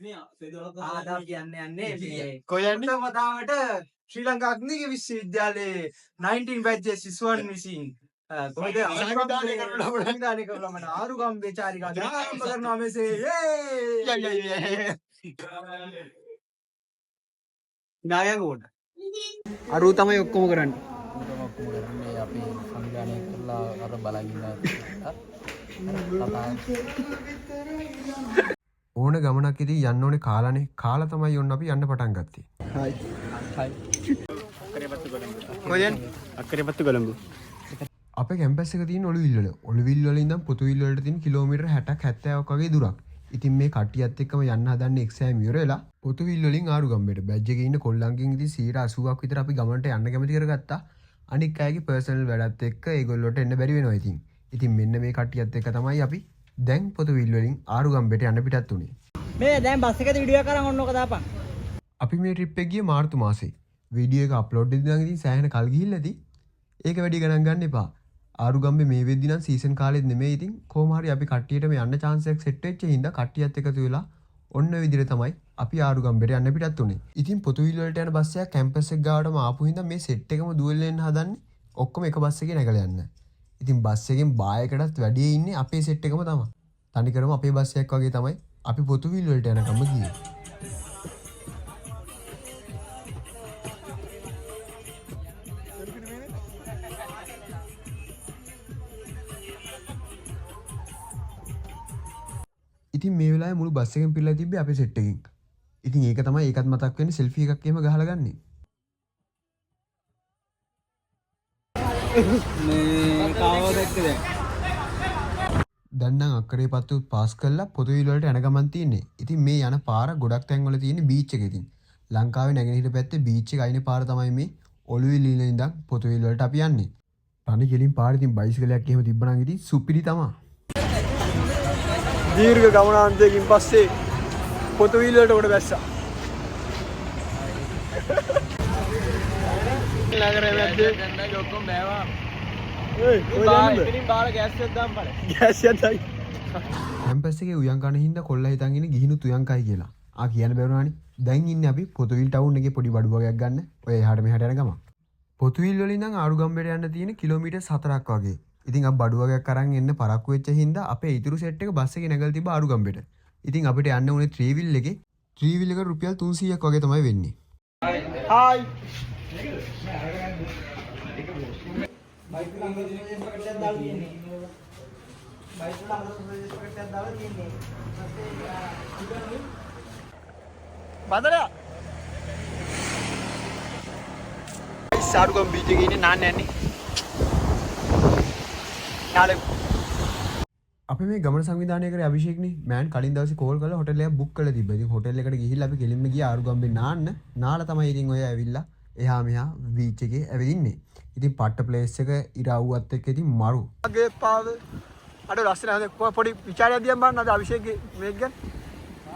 ආදා කියන්නේ යන්නේ කොහෙන්ද? වතාවට ශ්‍රී ලංකා අග්නික විශ්වවිද්‍යාලයේ 19 batches සිසුවන් විසින් කොහෙද සංවිධානය කරලා මම ආරුගම්බේ චාරිකා ආරම්භ කරනවා මෙසේ නායක උඩ අරු තමයි ඔක්කොම කරන්නේ අපි සංවිධානය කරලා අර බලන් ඕන ගමනක් ඉදී යන්න ඕනේ කාලානේ කාලා තමයි යන්න අපි යන්න පටන් ගත්තේ. හයි හයි අක්කරේපත්තු ගලඹු අපේ කැම්පස් එක තියෙන ඔළුවිල් වල. ඔළුවිල් වල ඉඳන් පොතුවිල් වලට තියෙන කිලෝමීටර් 60ක් 70ක් වගේ දුරක්. ඉතින් මේ කට්ටියත් එක්කම යන්න හදන්නේ එක්සෑම් ඉවර වෙලා පොතුවිල් වලින් ආරුගම්බේට බැජ් එකේ ඉන්න කොල්ලන්ගෙන් ඉතින් 80ක් විතර අපි ගමනට යන්න කැමති කරගත්තා. අනික් අයගේ පර්සනල් වැඩත් එක්ක ඒගොල්ලොට එන්න බැරි වෙනවා ඉතින්. ඉතින් මෙන්න මේ කට්ටියත් එක්ක තමයි අපි දැන් පොතුවිල් වලින් ආරුගම්බේට යන්න පිටත් උනේ. මේ දැන් බස් එකේ වීඩියෝ කරන් ඔන්න ඔක දාපන්. අපි මේ ට්‍රිප් එක ගියේ මාර්තු මාසේ. වීඩියෝ එක අප්ලෝඩ් වෙද්දී නම් ඉතින් සෑහෙන කල් ගිහිල්ලා ඇති. ඒක වැඩි ගණන් ගන්න එපා. ආරුගම්බේ මේ වෙද්දී නම් සීසන් කාලෙත් නෙමෙයි ඉතින් කොහොම හරි අපි කට්ටියටම යන්න chance එකක් සෙට් වෙච්ච හින්දා කට්ටියත් එකතු වෙලා ඔන්න විදිහට තමයි අපි ආරුගම්බේට යන්න පිටත් උනේ. ඉතින් පොතුවිල් වලට යන බස් එකක් කැම්පස් එක ගාවටම ආපු හින්දා මේ සෙට් එකම දුවල් වෙන්න හදන්නේ ඔක්කොම එක බස් එකේ නැගලා යන්න. ඉතින් බස් එකෙන් බායකටත් වැඩි ඉන්නේ අපේ සෙට් එකම තමයි. තනිකරම අපේ බස් එකක් වගේ තමයි අපි පොතුවිල් වලට යනකම් ගියේ. ඉතින් මේ වෙලාවේ මුළු බස් එකෙන් පිරලා තිබ්බේ අපේ සෙට් එකකින්. ඉතින් ඒක තමයි ඒකත් මතක් වෙන්නේ සෙල්ෆි එකක් එහෙම ගහලා ගන්නේ. මේ කාව දැක්කද? දැන් නම් අක්කරේපත්තු පාස් කරලා පොතුවිල් වලට යන ගමන් තියෙන්නේ. ඉතින් මේ යන පාර ගොඩක් තැන්වල තියෙන්නේ බීච් එකේ. ඉතින් ලංකාවේ නැගෙනහිර පැත්තේ බීච් එක අයිනේ පාර තමයි මේ ඔළුවිල් ඉඳන් පොතුවිල් වලට අපි යන්නේ. තනි කෙලින් පාරේ ඉතින් බයිසිකලයක් එහෙම තිබ්බනම් ඉතින් සුපිරි තමයි. දීර්ඝ ගමනාන්තයකින් පස්සේ පොතුවිල් වලට කොට බැස්සා. නගරේ මැද්දේ ඔක්කොම බෑවා. ඒයි ඉතින් බාල ගෑස් එකක් දාන්න බෑ. ගෑස් එකක් දායි. කැම්පස් එකේ උයන් කන හින්දා කොල්ලා හිතන් ඉන්නේ ගිහිනුත් උයන් කයි කියලා. ආ කියන්න බැරුණානේ. දැන් ඉන්නේ අපි පොතුවිල් ටවුන් එකේ පොඩි බඩු වගයක් ගන්න. ඔය එහාට මෙහාට යන ගම. පොතුවිල් වලින් ඉඳන් ආරුගම්බේට යන්න තියෙන කිලෝමීටර් 4ක් වගේ. ඉතින් අපි බඩු වගයක් අරන් එන්න පරක්කු වෙච්ච හින්දා අපේ ඉතුරු සෙට් එක බස් එකේ නැගලා තිබ්බ ආරුගම්බේට. ඉතින් අපිට යන්න උනේ ත්‍රිවිල් එකේ. ත්‍රිවිල් එක රුපියල් 300ක් වගේ තමයි වෙන්නේ. හායි. බදලා ආරුගම් බීච් එකේ ඉන්නේ නාන්න යන්නේ. නාලේ අපි මේ ගමන සංවිධානය කරේ අභිෂේක්නේ මෑන් කලින් දවසේ කෝල් කරලා හොටෙල් එකක් බුක් කරලා තිබ්බා. ඉතින් හොටෙල් එකට ගිහිල්ලා අපි කෙලින්ම ගියා ආරුගම්බේ නාන්න. නාලා තමයි ඉතින් ඔය ඇවිල්ලා එහා මෙහා බීච් එකේ ඇවිදින්නේ. ඉතින් පට්ට ප්ලේස් එක ඉරවුවත් එක්ක ඉතින් මරු. මගේ පාව අර ලස්සන හද පොඩි විචාරයක් දියම් බලන්න අද අභිෂේක්ගේ මේක ගැන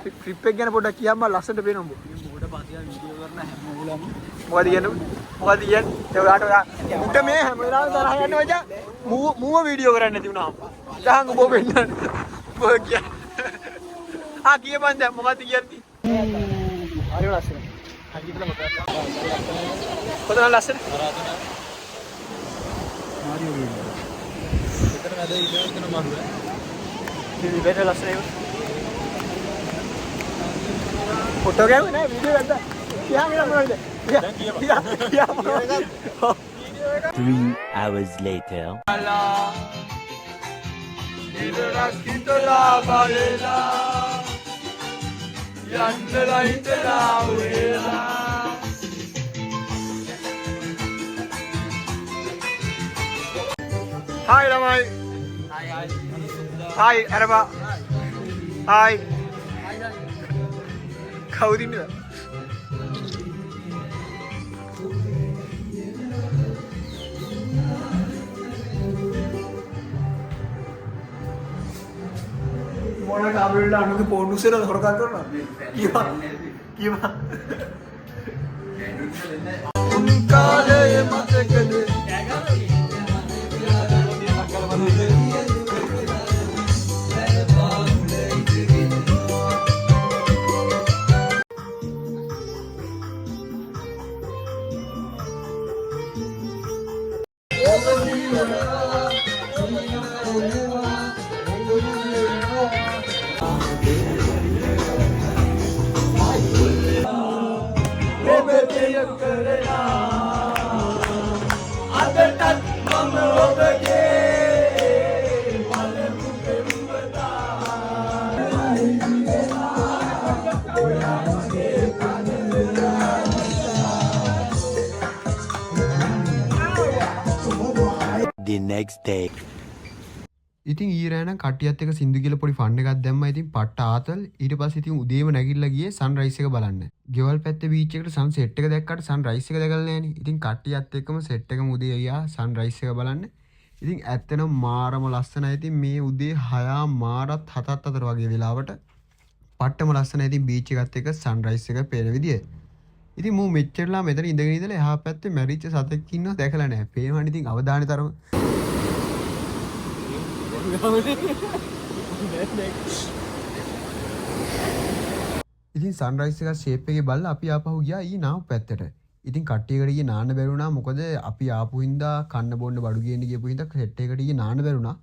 ට්‍රිප් එක ගැන පොඩ්ඩක් කියන්න මම ලස්සනට පේනවා උඹ. මොකට පාතියා වීඩියෝ කරන හැම ඕලම මොකද කියන්නේ? මොකද කියන්නේ? ඒ ඔයාට උන්ට මේ හැම වෙලාවෙම තරහ යන්න වජා මූව වීඩියෝ කරන්න නැති වුණාම. දහං උඹ වෙන්න. මොකද කියන්නේ? ආ කියපන් දැන් මොකද කියන්නේ? හරි ලස්සන. හරි කියලා මොකක්ද? කොතන ලස්සන? මාරියෝ වීඩියෝ. එතන වැඩ ඉන්නවා එතන මාරුවා. මේ වෙන ලස්සන ඒවා. ෆොටෝ ගෑවේ නෑ වීඩියෝ ගත්තා. කියා මොනවද? කියා 3 hours later. ඉදරක් හිතලා බලලා යන්නලා හිතලා වෙලා Hi lamai. Hi Araba. Hi. Kawud ඉන්නද? මොන කාමරේට අනුගේ පොඩුසෙර හොරකම් කරනවා. කීවා. උන්කාලේ මතකද? The next day. ඉතින් ඊරෑනම් කටියත් එක සිින්දු කියල පොඩි ෆන්න එකක් දැම්ම ඉතින් පට්ට ආතල් ඊට පස්සේ ඉතින් උදේම නැගිටලා ගියේ සන්රයිස් එක බලන්න. ගෙවල් පැත්තේ බීච් එකට සන්සෙට් එක දැක්කට සන්රයිස් එක දැකලා නෑනේ. ඉතින් කටියත් එක්කම සෙට් එකම උදේ ගියා සන්රයිස් එක බලන්න. ඉතින් ඇත්තටම මාරම ලස්සනයි. ඉතින් මේ උදේ 6 මාරත් 7ත් අතර වගේ වෙලාවට පට්ටම ලස්සනයි. ඉතින් බීච් එකත් එක්ක සන්රයිස් එක පේන විදිය. ඉතින් මූ මෙච්චරලා මෙතන ඉඳගෙන ඉඳලා එහා පැත්තේ මැරිච්ච සතෙක් ඉන්නව දැකලා නැහැ. පේනවනේ ඉතින් අවධානය තරම. ඉතින් සන්රයිස් එක ෂේප් එකේ බලලා අපි ආපහු ගියා ඊ නාව පැත්තට. ඉතින් කට්ටියකට ගියේ නාන්න බැරුණා. මොකද අපි ආපු හින්දා කන්න බොන්න බඩු ගේන්න ගියපු හින්දා සෙට් එකකට ගියේ නාන්න බැරුණා.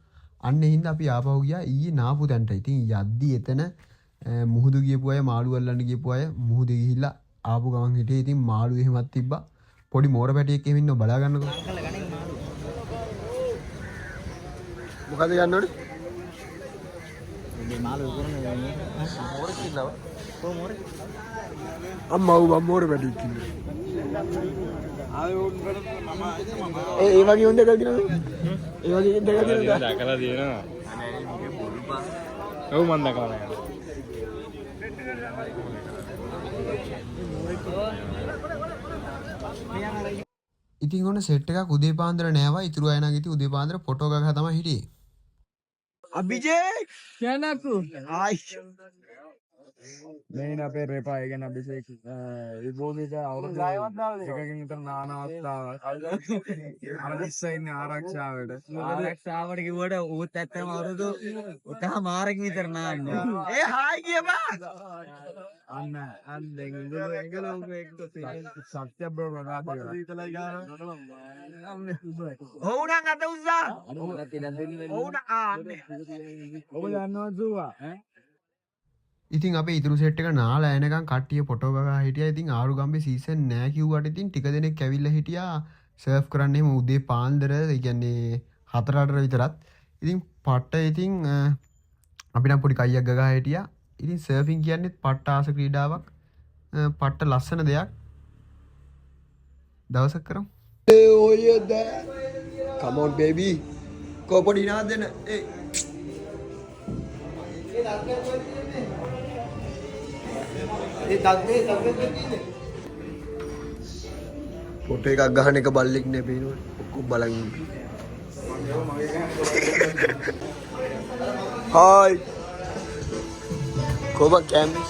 අන්න ඒ හින්දා අපි ආපහු ගියා ඊ නාපු තැනට. ඉතින් යද්දි එතන මුහුදු ගියපු අය මාළු අල්ලන්න ගියපු අය මුහුදේ ගිහිල්ලා ආපු ගමන් හිටියේ. ඉතින් මාළු එහෙමත් තිබ්බා. පොඩි මෝර පැටියෙක් එහෙම ඉන්නව බලා ගන්නකො. මොකද ගන්න ඕනේ? මේ මාළු කරන්නේ මෝර කින්නව. කො මෝර? අම්මා මෝර පැටියෙක් ඉන්නේ. ඒ වගේ උන් දෙකක් දිනවද? ඒ වගේ දෙකක් දිනවද? දැකලා තියෙනවා. ඔව් මන් දැකලා නැහැ. ඉතින් ඔන්න සෙට් එකක් උදේ පාන්දර නෑවා. ඉතුරු අය නම් ඉතින් උදේ පාන්දර ෆොටෝ ගහලා තමයි හිටියේ. අභිජේක් කියනකෝ ආයි මේන අපේ රේපා ගැන අභිෂේක් විභෝධිත අවුරුදු එකකින් විතර නාන අවස්ථාවක් අරගස්සා ඉන්නේ ආරක්ෂාවට කිව්වට ඌත් ඇත්තම අවුරුදු උතහ මාරක විතර නාන්නේ. ඒ හායි කියපා අන්න එංගලෝ එක්ක සත්‍ය බ්‍රෝ ප්‍රකාශ කරා ඔවුනන් අත උස්සා ඔවුන ආන්නේ ඔබ දන්නවද සුවා ඉතින් අපේ ඉතුරු සෙට් එක නාලා එනකන් කට්ටිය ෆොටෝ ගහලා හිටියා. ඉතින් ආරුගම්බේ සීසන් නෑ කිව්වට ඉතින් ටික දෙනෙක් ඇවිල්ලා හිටියා සර්ෆ් කරන්න. එහෙම උදේ පාන්දර ඒ කියන්නේ 4-8 විතරත්. ඉතින් පට්ට ඉතින් අපි නම් පොඩි කයියක් ගගා හිටියා. ඉතින් සර්ෆින් කියන්නේ පට්ට ආස ක්‍රීඩාවක්. පට්ට ලස්සන දෙයක්. දවසක් කරමු. ඔය දෑ come on baby කොපොඩි නා දෙන ඒ ෆොටෝ එකක් ගහන එක බල්ලෙක් නේ පේනවනේ. ඔක්කොම බලන් ඉන්නේ. හායි කොබ කැම්ස්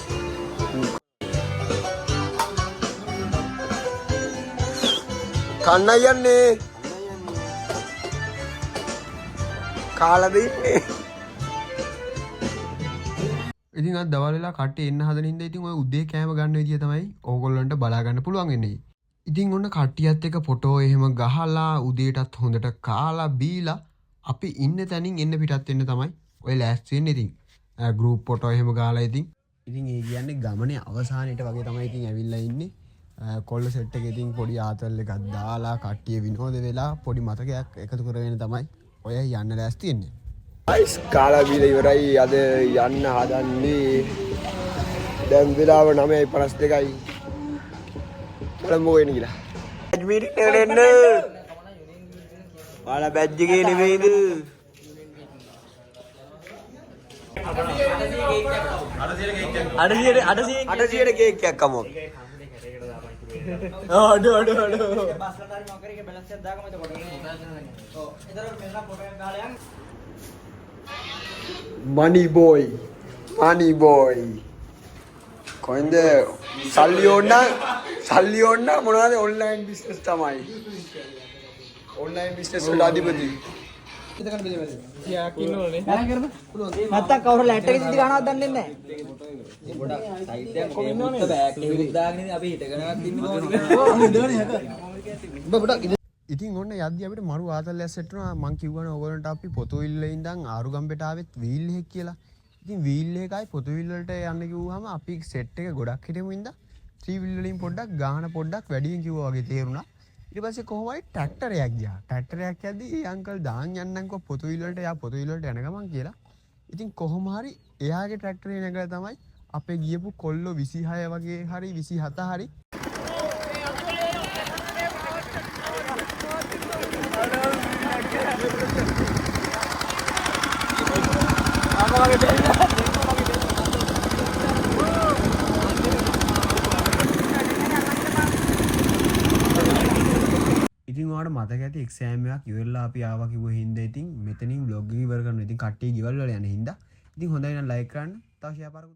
කන්න යන්නේ කාලා දෙන්නේ. ඉතින් අද දවල් වෙලා කට්ටිය එන්න හදන හින්දා ඉතින් ඔය උදේ කෑම ගන්න විදිය තමයි ඕගොල්ලන්ට බලා ගන්න පුළුවන් වෙන්නේ. ඉතින් ඔන්න කට්ටියත් එක්ක ෆොටෝ එහෙම ගහලා උදේටත් හොඳට කාලා බීලා අපි ඉන්න තැනින් එන්න පිටත් වෙන්න තමයි ඔය ලෑස්ති වෙන්නේ. ඉතින් ගෲප් ෆොටෝ එහෙම ගාලා ඉතින් ඒ කියන්නේ ගමනේ අවසානයේට වගේ තමයි ඉතින් ඇවිල්ලා ඉන්නේ. කොල්ල සෙට් එකේ ඉතින් පොඩි ආතල් එකක් දාලා කට්ටිය විනෝද වෙලා පොඩි මතකයක් එකතු කරගෙන තමයි ඔය යන්න ලෑස්ති වෙන්නේ. අයිස් කාලා බීලා ඉවරයි. අද යන්න හදන්නේ. දැන් වෙලාව 9:52යි. බලමු වෙන කියලා. බැජ් මීටින් එකට එන්න. ඔයාලා බැජ් එකේ නෙවෙයිද? අඩසියට කේක් එකක් කමු. අඩෝ. money boy කොහෙන්ද සල්ලි ඕන්න මොනවද ඔන්ලයින් බිස්නස් තමයි ඔන්ලයින් බිස්නස් වල අධිපති නැත්තම් කවුරු ලැට් එකේ සිද්ධ ගන්නවද දන්නේ නැහැ. ගොඩක් සයිට් එකක් කොමින්නෝනේ බෑග් එකක් දාගෙන අපි හිටගෙනවත් ඉන්නවා. ඉතින් ඔන්න යද්දි අපිට මරු ආතල් ඇස්සෙට් වුණා. මං කිව්වනේ ඕගොල්ලන්ට අපි පොතුවිල්ලේ ඉඳන් ආරුගම්බේට ආවෙත් වීල් එකක් කියලා. ඉතින් වීල් එකයි පොතුවිල් වලට යන්න කිව්වහම අපි සෙට් එක ගොඩක් හිටෙමු ඉඳන් 3 wheel වලින් පොඩ්ඩක් ගාන පොඩ්ඩක් වැඩියෙන් කිව්වා වගේ තේරුණා. ඊට පස්සේ කොහොමයි ට්‍රැක්ටරයක් ගියා. ට්‍රැක්ටරයක් යද්දි ඒ අංකල් දාන් යන්නම්කෝ පොතු වීල් වලට යා පොතු වීල් වලට යන ගමන් කියලා. ඉතින් කොහොම හරි එයාගේ ට්‍රැක්ටරේ නැගලා තමයි අපේ ගියපු කොල්ලෝ 26 වගේ හරි 27 හරි ඉතින් ඔයාලට මතක ඇති එක්සෑම් එකක් ඉවරලා අපි ආවා කිව්ව හින්දා ඉතින් මෙතනින් vlog එක ඉවර කරනවා. ඉතින් කට්ටිය ගෙවල් වල යන හින්දා. ඉතින් හොඳයි නම් like කරන්න. තව share පාරක්